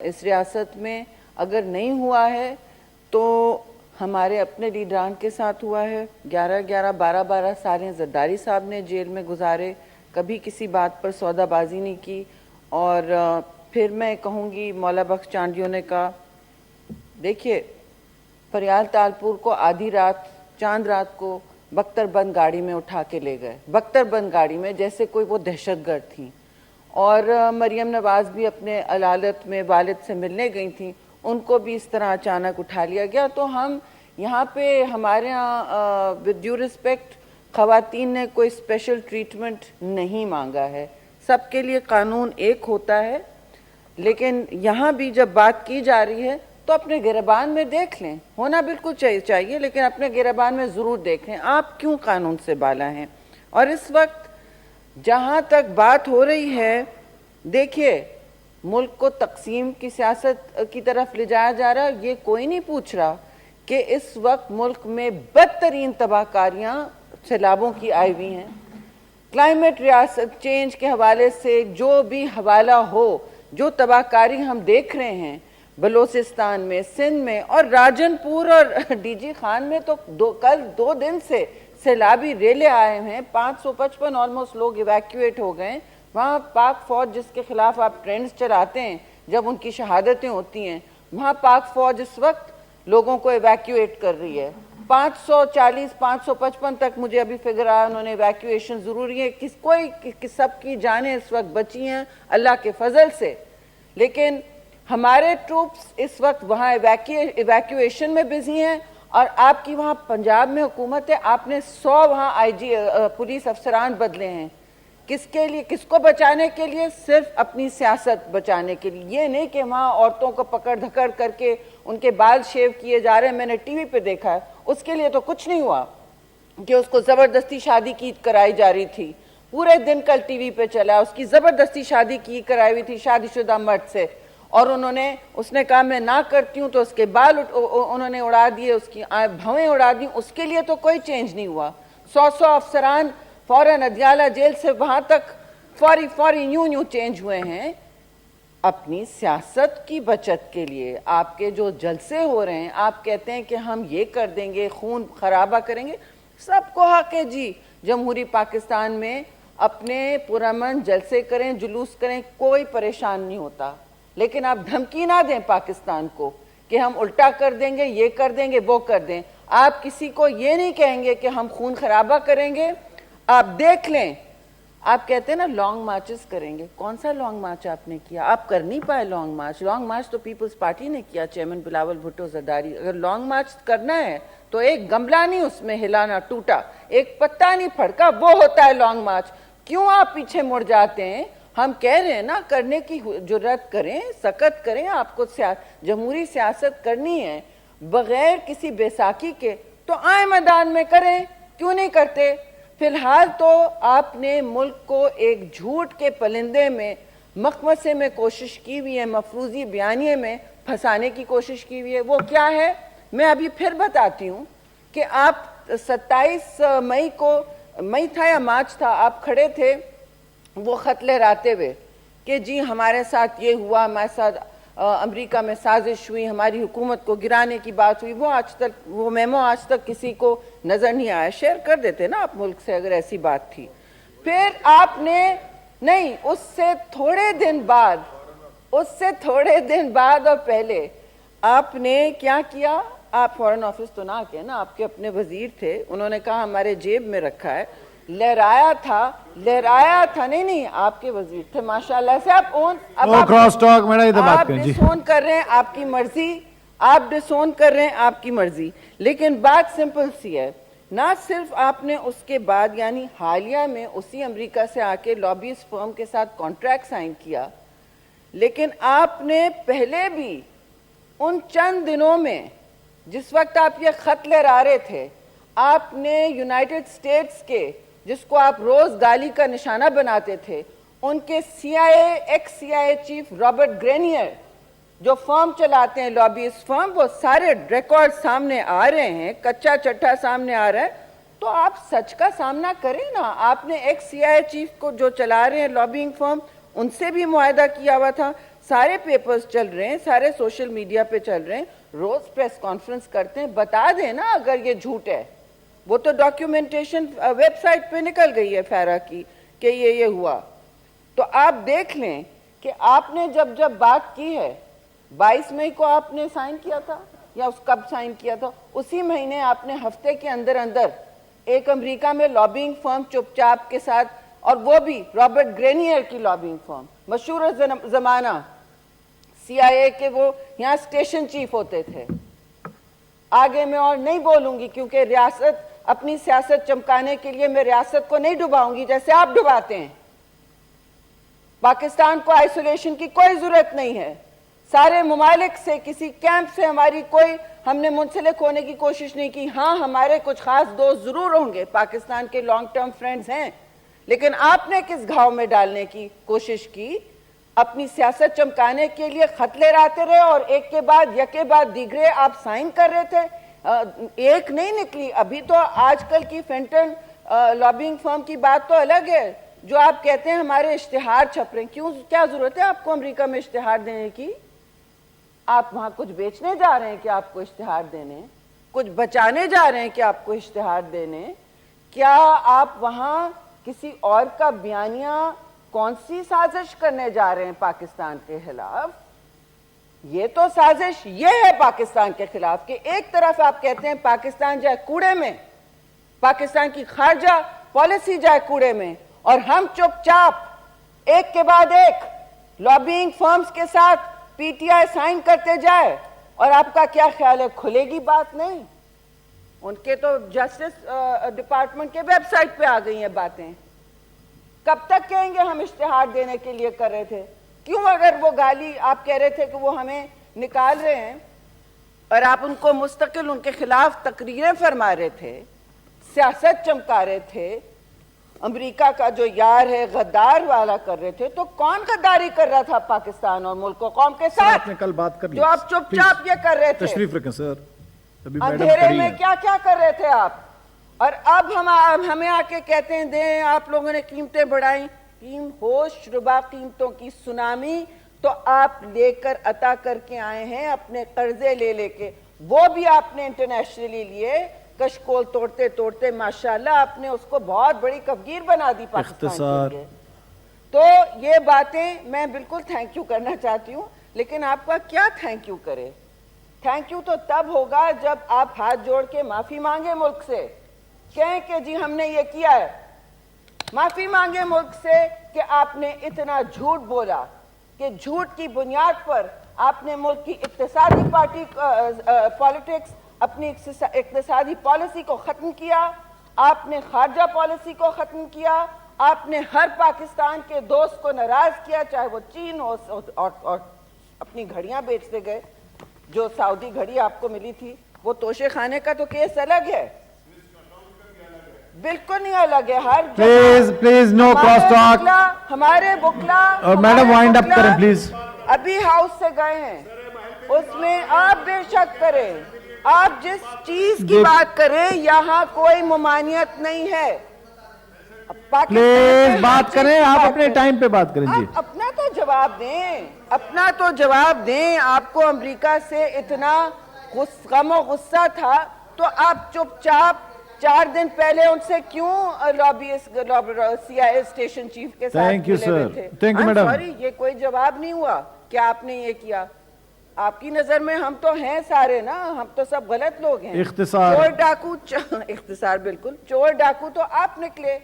इस रियासत में अगर नहीं हुआ है तो हमारे अपने लीडरान के साथ हुआ है। 11-11, 12-12 सालें जरदारी साहब ने जेल में गुजारे, कभी किसी बात पर सौदाबाजी नहीं की। और फिर मैं कहूँगी मौला बख्श चांडियों ने कहा, देखिए फरियाल तालपुर को आधी रात चांद रात को बख्तरबंद गाड़ी में उठा के ले गए, बख्तरबंद गाड़ी में, जैसे कोई वो दहशतगर्द थी। और मरियम नवाज़ भी अपने अदालत में वालिद से मिलने गई थी, उनको भी इस तरह अचानक उठा लिया गया। तो हम यहाँ पे हमारे यहाँ विद ड्यू रिस्पेक्ट ख़वातीन ने कोई स्पेशल ट्रीटमेंट नहीं मांगा है, सबके लिए कानून एक होता है। लेकिन यहाँ भी जब बात की जा रही है तो अपने गिरबान में देख लें, होना बिल्कुल चाहिए, लेकिन अपने गिरबान में ज़रूर देखें आप क्यों कानून से बाला हैं। और इस वक्त जहाँ तक बात हो रही है, देखिए मुल्क को तकसीम की सियासत की तरफ ले जाया जा रहा है। ये कोई नहीं पूछ रहा कि इस वक्त मुल्क में बदतरीन तबाहकारियाँ सैलाबों की आई हुई हैं। क्लाइमेट रियासत चेंज के हवाले से जो भी हवाला हो, जो तबाहकारी हम देख रहे हैं बलोचिस्तान में, सिंध में और राजनपुर और डीजी खान में, तो कल 2 दिन से सैलाबी रेले आए हैं, 555 ऑलमोस्ट लोग इवैक्यूएट हो गए। वहाँ पाक फौज जिसके खिलाफ आप ट्रेंड्स चलाते हैं जब उनकी शहादतें होती हैं, वहाँ पाक फौज इस वक्त लोगों को इवैक्यूएट कर रही है। 540 555 तक मुझे अभी फिगर आया उन्होंने इवैक्यूएशन ज़रूरी है। सबकी जानें इस वक्त बची हैं अल्लाह के फजल से, लेकिन हमारे ट्रूप्स इस वक्त वहाँ इवैक्यूएशन में बिजी हैं। और आपकी वहाँ पंजाब में हुकूमत है, आपने 100 वहाँ आईजी पुलिस अफसरान बदले हैं, किसके लिए, किसको बचाने के लिए? सिर्फ अपनी सियासत बचाने के लिए। ये नहीं कि वहाँ औरतों को पकड़ धकड़ करके उनके बाल शेव किए जा रहे हैं, मैंने टीवी पे देखा है। उसके लिए तो कुछ नहीं हुआ कि उसको ज़बरदस्ती शादी की कराई जा रही थी, पूरे दिन कल टीवी पे चला, उसकी ज़बरदस्ती शादी की कराई हुई थी शादीशुदा मर्द से, और उसने कहा मैं ना करती हूँ, तो उसके बाल उन्होंने उड़ा दिए, उसकी भवें उड़ा दी। उसके लिए तो कोई चेंज नहीं हुआ। 100 अफसरान फौरन अदियाला जेल से वहाँ तक फौरी यूं चेंज हुए हैं। अपनी सियासत की बचत के लिए आपके जो जलसे हो रहे हैं, आप कहते हैं कि हम ये कर देंगे, खून खराबा करेंगे। सबको हक है जी जमहूरी पाकिस्तान में अपने पुरअमन जलसे करें, जुलूस करें, कोई परेशान नहीं होता। लेकिन आप धमकी ना दें पाकिस्तान को कि हम उल्टा कर देंगे, ये कर देंगे, वो कर दें। आप किसी को ये नहीं कहेंगे कि हम खून खराबा करेंगे। आप देख लें, आप कहते हैं ना लॉन्ग मार्चेस करेंगे, कौन सा लॉन्ग मार्च आपने किया? आप कर नहीं पाए लॉन्ग मार्च तो पीपल्स पार्टी ने किया, चेयरमैन बिलावल भुट्टो जरदारी। अगर लॉन्ग मार्च करना है तो एक गमला नहीं उसमें हिलाना टूटा, एक पत्ता नहीं फड़का, वो होता है लॉन्ग मार्च। क्यों आप पीछे मुड़ जाते हैं? हम कह रहे हैं ना, करने की जुर्रत करें, सकत करें। आपको जमहूरी सियासत करनी है बगैर किसी बेसाखी के, तो आए मैदान में करें, क्यों नहीं करते? फिलहाल तो आपने मुल्क को एक झूठ के परिंदे में, मखमसे में कोशिश की हुई है, मफरूजी बयानिए में फंसाने की कोशिश की हुई है। वो क्या है मैं अभी फिर बताती हूँ कि आप 27 मई को, मई था या मार्च था, आप खड़े थे वो खत लहराते हुए कि जी हमारे साथ ये हुआ, हमारे साथ अमेरिका में साजिश हुई, हमारी हुकूमत को गिराने की बात हुई। वो मेमो आज तक किसी को नज़र नहीं आया। शेयर कर देते ना आप मुल्क से अगर ऐसी बात थी। फिर आपने नहीं, उससे थोड़े दिन बाद और पहले आपने क्या किया? आप फॉरेन ऑफिस तो ना के ना, आपके अपने वजीर थे, उन्होंने कहा हमारे जेब में रखा है, लहराया था। नहीं आपके वजीर थे माशाल्लाह से। आप डिसोन कर रहे हैं, आपकी मर्जी, आप डिसोन कर रहे हैं, आपकी मर्जी। लेकिन बात सिंपल सी है, ना सिर्फ आपने उसके बाद यानी हालिया में उसी अमेरिका से आके लॉबीज फर्म के साथ कॉन्ट्रैक्ट साइन किया, लेकिन आपने पहले भी उन चंद दिनों में जिस वक्त आप ये खत लहरा रहे थे, आपने यूनाइटेड स्टेट्स के, जिसको आप रोज गाली का निशाना बनाते थे, उनके x CIA chief Robert Grenier जो फर्म चलाते हैं, लॉबीज फर्म, वो सारे रिकॉर्ड सामने आ रहे हैं, कच्चा चट्टा सामने आ रहा है। तो आप सच का सामना करें ना। आपने एक्स CIA चीफ को जो चला रहे हैं लॉबिंग फर्म, उनसे भी मुआहदा किया हुआ था, سارے پیپرز چل رہے ہیں, سارے سوشل میڈیا پہ چل رہے ہیں, روز پریس کانفرنس کرتے ہیں, بتا دیں نا اگر یہ جھوٹ ہے. وہ تو ڈاکیومنٹیشن ویب سائٹ پہ نکل گئی ہے فیرا کی کہ یہ ہوا. تو آپ دیکھ لیں کہ آپ نے جب بات کی ہے 22 مئی کو آپ نے سائن کیا تھا یا اس کب سائن کیا تھا, اسی مہینے آپ نے ہفتے کے اندر ایک امریکہ میں لابینگ فرم چپ چاپ کے ساتھ, اور وہ بھی رابرٹ گرینیئر کی لابینگ فرم, مشہور زمانہ CIA کے, وہ یہاں اسٹیشن چیف ہوتے تھے. آگے میں اور نہیں بولوں گی کیونکہ ریاست اپنی سیاست چمکانے کے لیے میں ریاست کو نہیں ڈباؤں گی جیسے آپ ڈباتے ہیں. پاکستان کو آئسولیشن کی کوئی ضرورت نہیں ہے. سارے ممالک سے, کسی کیمپ سے ہماری ہم نے منسلک ہونے کی کوشش نہیں کی. ہاں ہمارے کچھ خاص دوست ضرور ہوں گے, پاکستان کے لانگ ٹرم فرینڈز ہیں, لیکن آپ نے کس گھاؤ میں ڈالنے کی کوشش کی؟ اپنی سیاست چمکانے کے لیے خط لے آتے رہے اور ایک کے بعد دیگرے آپ سائن کر رہے تھے. ایک نہیں نکلی. ابھی تو آج کل کی فینٹن لابینگ فرم کی بات تو الگ ہے, جو آپ کہتے ہیں ہمارے اشتہار چھپ رہے ہیں. کیا ضرورت ہے آپ کو امریکہ میں اشتہار دینے کی؟ آپ وہاں کچھ بیچنے جا رہے ہیں کہ آپ کو اشتہار دینے, کچھ بچانے جا رہے ہیں کہ آپ کو اشتہار دینے. کیا آپ وہاں کسی اور کا بیانیہ, کون سی سازش کرنے جا رہے ہیں پاکستان کے خلاف؟ یہ تو سازش یہ ہے پاکستان کے خلاف کہ ایک طرف آپ کہتے ہیں پاکستان جائے کوڑے میں, پاکستان کی خارجہ پالیسی جائے کوڑے میں, اور ہم چپ چاپ ایک کے بعد ایک لابینگ فرمز کے ساتھ PTI سائن کرتے جائے. اور آپ کا کیا خیال ہے کھلے گی بات؟ نہیں. ان کے تو جسٹس ڈپارٹمنٹ کے ویب سائٹ پہ آ گئی ہیں باتیں. کب تک کہیں گے ہم اشتہار دینے کے لیے کر رہے تھے؟ کیوں اگر وہ گالی آپ کہہ رہے تھے کہ وہ ہمیں نکال رہے ہیں اور آپ ان کو مستقل ان کے خلاف تقریریں فرما رہے تھے, سیاست چمکا رہے تھے, امریکہ کا جو یار ہے غدار والا کر رہے تھے, تو کون غداری کر رہا تھا پاکستان اور ملک و قوم کے ساتھ؟ آپ نے کل بات کر لی, جو آپ چپ چاپ یہ کر رہے تھے. تشریف رکھیں سر. اندھیرے میں کیا کر رہے تھے آپ, اور اب ہمیں آ کے کہتے ہیں دیں آپ لوگوں نے قیمتیں بڑھائیں. ہوش ربا قیمتوں کی سنامی تو آپ لے کر عطا کر کے آئے ہیں اپنے قرضے لے کے, وہ بھی آپ نے انٹرنیشنلی لیے. کشکول توڑتے توڑتے ماشاءاللہ آپ نے اس کو بہت بڑی کفگیر بنا دی پاکستان کے لیے. تو یہ باتیں میں بالکل تھینک یو کرنا چاہتی ہوں, لیکن آپ کا کیا تھینک یو کرے؟ تھینک یو تو تب ہوگا جب آپ ہاتھ جوڑ کے معافی مانگے ملک سے, کہیں کہ جی ہم نے یہ کیا ہے. معافی مانگے ملک سے کہ آپ نے اتنا جھوٹ بولا, کہ جھوٹ کی بنیاد پر آپ نے ملک کی اقتصادی پالیٹکس, اپنی اقتصادی پالیسی کو ختم کیا, آپ نے خارجہ پالیسی کو ختم کیا, آپ نے ہر پاکستان کے دوست کو ناراض کیا, چاہے وہ چین ہو, اور اپنی گھڑیاں بیچتے گئے. جو سعودی گھڑی آپ کو ملی تھی وہ توشے خانے کا تو کیس الگ ہے, بالکل نہیں الگ ہے. ہر پلیز نو کراس ٹاک. ہمارے بکلا میڈم وائنڈ اپ کریں پلیز. ابھی ہاؤس سے گئے ہیں, اس میں آپ بے شک کریں, آپ جس چیز کی بات کریں یہاں کوئی ممانعت نہیں ہے. پلیز بات کریں, آپ اپنے ٹائم پہ بات کریں. جی اپنا تو جواب دیں, اپنا تو جواب دیں. آپ کو امریکہ سے اتنا غم و غصہ تھا تو آپ چپ چاپ 4 دن پہلے ان سے کیوں CIA اسٹیشن چیف کے ساتھ ملے ہوئے تھے؟ Thank you madam. سوری, یہ کوئی جواب نہیں ہوا کہ آپ نے یہ کیا. آپ کی نظر میں ہم تو ہیں سارے نا, ہم تو سب غلط لوگ ہیں. اختصار چور ڈاکو, اختصار بالکل, چور ڈاکو تو آپ نکلے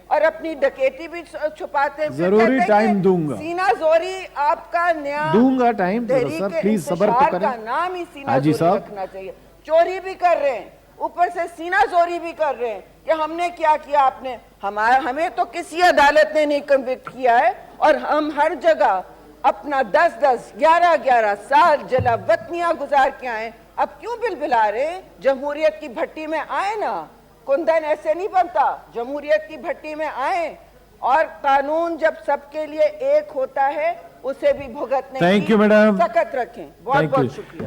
اور اپنی ڈکیتی بھی چھپاتے ہیں. ضروری ٹائم دوں گا, سینہ زوری آپ کا نیا دوں گا ٹائم. سر پلیز صبر تو کریں. کا نام ہی سینہ زوری رکھنا چاہیے. چوری بھی کر رہے ہیں, اوپر سے سینہ زوری بھی کر رہے ہیں کہ ہم نے کیا کیا. آپ نے ہمیں تو کسی عدالت نے نہیں کنوکٹ کیا ہے, اور ہم ہر جگہ اپنا 10-10 11-11 سال جلا وطنیاں گزار کے آئے. اب کیوں بلبلا رہے ہیں؟ جمہوریت کی بھٹی میں آئے نا, کندن ایسے نہیں بنتا. جمہوریت کی بھٹی میں آئیں, اور قانون جب سب کے لیے ایک ہوتا ہے اسے بھی بھگتنے کی سکت رکھیں. بہت بہت شکریہ.